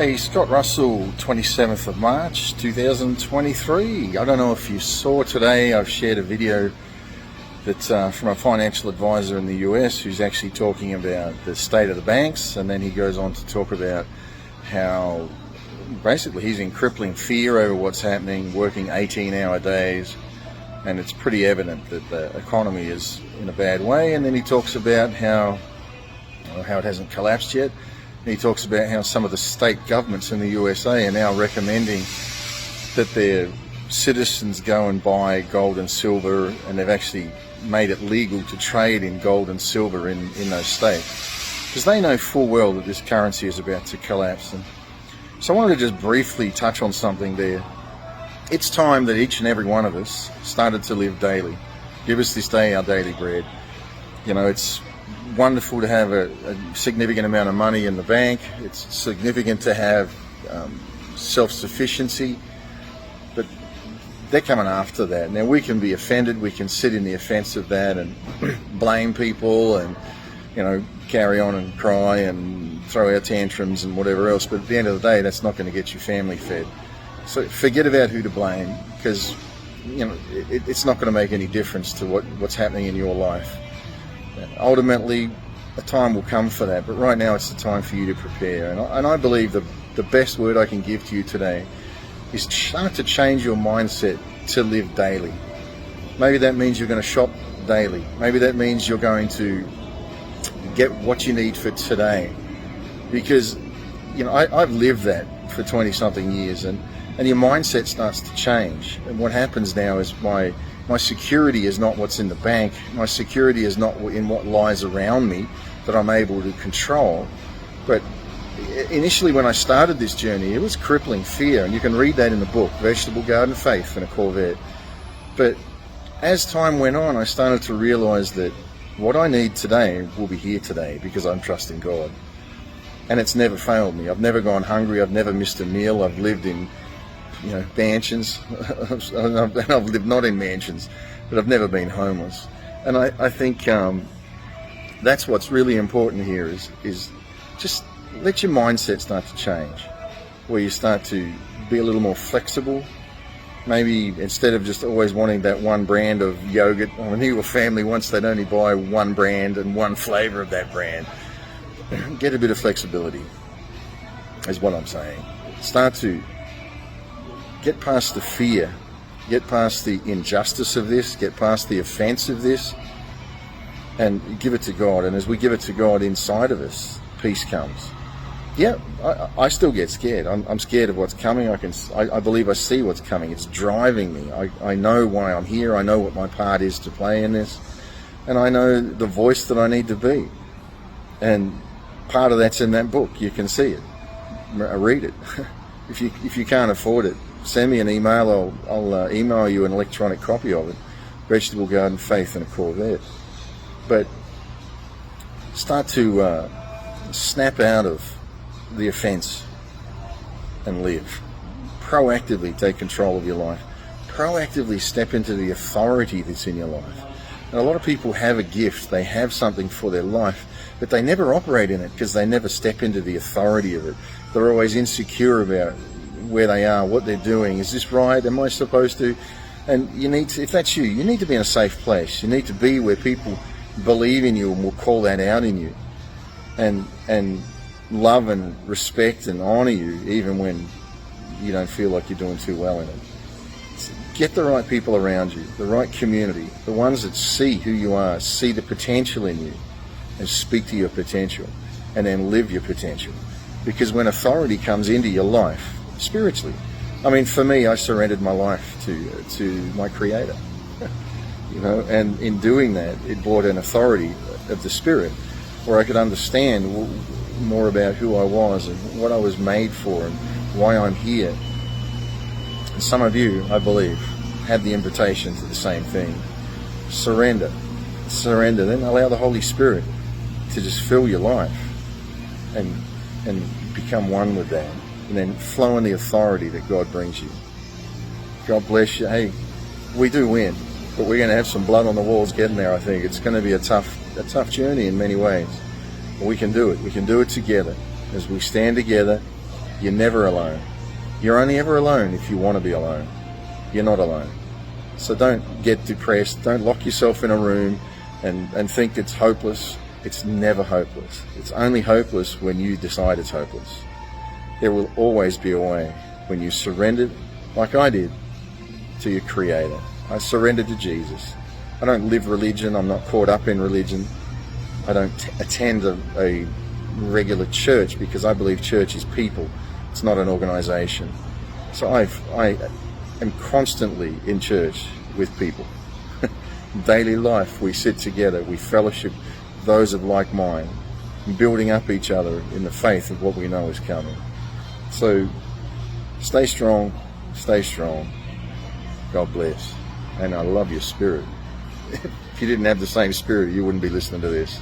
Hey, Scott Russell, 27th of March 2023. I don't know if you saw today, I've shared a video that from a financial advisor in the US who's actually talking about the state of the banks, and then he goes on to talk about how basically he's in crippling fear over what's happening, working 18-hour days, and it's pretty evident that the economy is in a bad way. And then he talks about how it hasn't collapsed yet. He talks about how some of the state governments in the USA are now recommending that their citizens go and buy gold and silver, and they've actually made it legal to trade in gold and silver in those states, because they know full well that this currency is about to collapse. And so I wanted to just briefly touch on something there. It's time that each and every one of us started to live daily. Give us this day our daily bread. You know, it's wonderful to have a significant amount of money in the bank. It's significant to have self-sufficiency, but they're coming after that. Now, we can be offended, we can sit in the offense of that and blame people and, you know, carry on and cry and throw our tantrums and whatever else, but at the end of the day, that's not going to get your family fed. So forget about who to blame, because, you know, it's not going to make any difference to what's happening in your life. Ultimately, a time will come for that, but right now it's the time for you to prepare. And I believe the best word I can give to you today is start to change your mindset to live daily. Maybe that means you're going to shop daily. Maybe that means you're going to get what you need for today. Because, you know, I've lived that for 20-something years, and your mindset starts to change. And what happens now is my security is not what's in the bank. My security is not in what lies around me that I'm able to control. But initially, when I started this journey, it was crippling fear, and you can read that in the book, Vegetable Garden Faith in a Corvette. But as time went on, I started to realize that what I need today will be here today, because I'm trusting God. And it's never failed me. I've never gone hungry. I've never missed a meal. I've lived in, you know, mansions. I've lived not in mansions, but I've never been homeless. And I think that's what's really important here is just let your mindset start to change, where you start to be a little more flexible. Maybe instead of just always wanting that one brand of yogurt, I mean, your family wants, they'd only buy one brand and one flavor of that brand. Get a bit of flexibility, is what I'm saying. Start to get past the fear, get past the injustice of this, get past the offense of this, and give it to God. And as we give it to God, inside of us, peace comes. Yeah, I still get scared. I'm scared of what's coming. I believe I see what's coming. It's driving me. I know why I'm here. I know what my part is to play in this, and I know the voice that I need to be. And part of that's in that book. You can see it. Read it. If you can't afford it, send me an email. I'll email you an electronic copy of it. Vegetable Garden Faith in a Corvette. But start to snap out of the offense and live. Proactively take control of your life. Proactively step into the authority that's in your life. And a lot of people have a gift. They have something for their life, but they never operate in it because they never step into the authority of it. They're always insecure about where they are, what they're doing. Is this right? Am I supposed to? And you need to, if that's you, you need to be in a safe place. You need to be where people believe in you and will call that out in you, and love and respect and honor you even when you don't feel like you're doing too well in it. Get the right people around you, the right community, the ones that see who you are, see the potential in you, and speak to your potential, and then live your potential. Because when authority comes into your life, spiritually, I mean, for me, I surrendered my life to my Creator, you know, and in doing that, it brought an authority of the Spirit, where I could understand more about who I was and what I was made for and why I'm here. And some of you, I believe, had the invitation to the same thing. Surrender, then allow the Holy Spirit to just fill your life and become one with that, and then flow in the authority that God brings you. God bless you. Hey, we do win, but we're going to have some blood on the walls getting there. I think it's going to be a tough journey in many ways, but we can do it. We can do it together as we stand together You're never alone. You're only ever alone if you want to be alone. You're not alone. So don't get depressed. Don't lock yourself in a room and think it's hopeless. It's never hopeless. It's only hopeless when you decide it's hopeless. There will always be a way when you surrendered, like I did, to your Creator. I surrendered to Jesus. I don't live religion. I'm not caught up in religion. I don't attend a regular church because I believe church is people. It's not an organization. So I am constantly in church with people. Daily life, we sit together, we fellowship those of like mind, building up each other in the faith of what we know is coming. So stay strong, stay strong. God bless. And I love your spirit. If you didn't have the same spirit, you wouldn't be listening to this.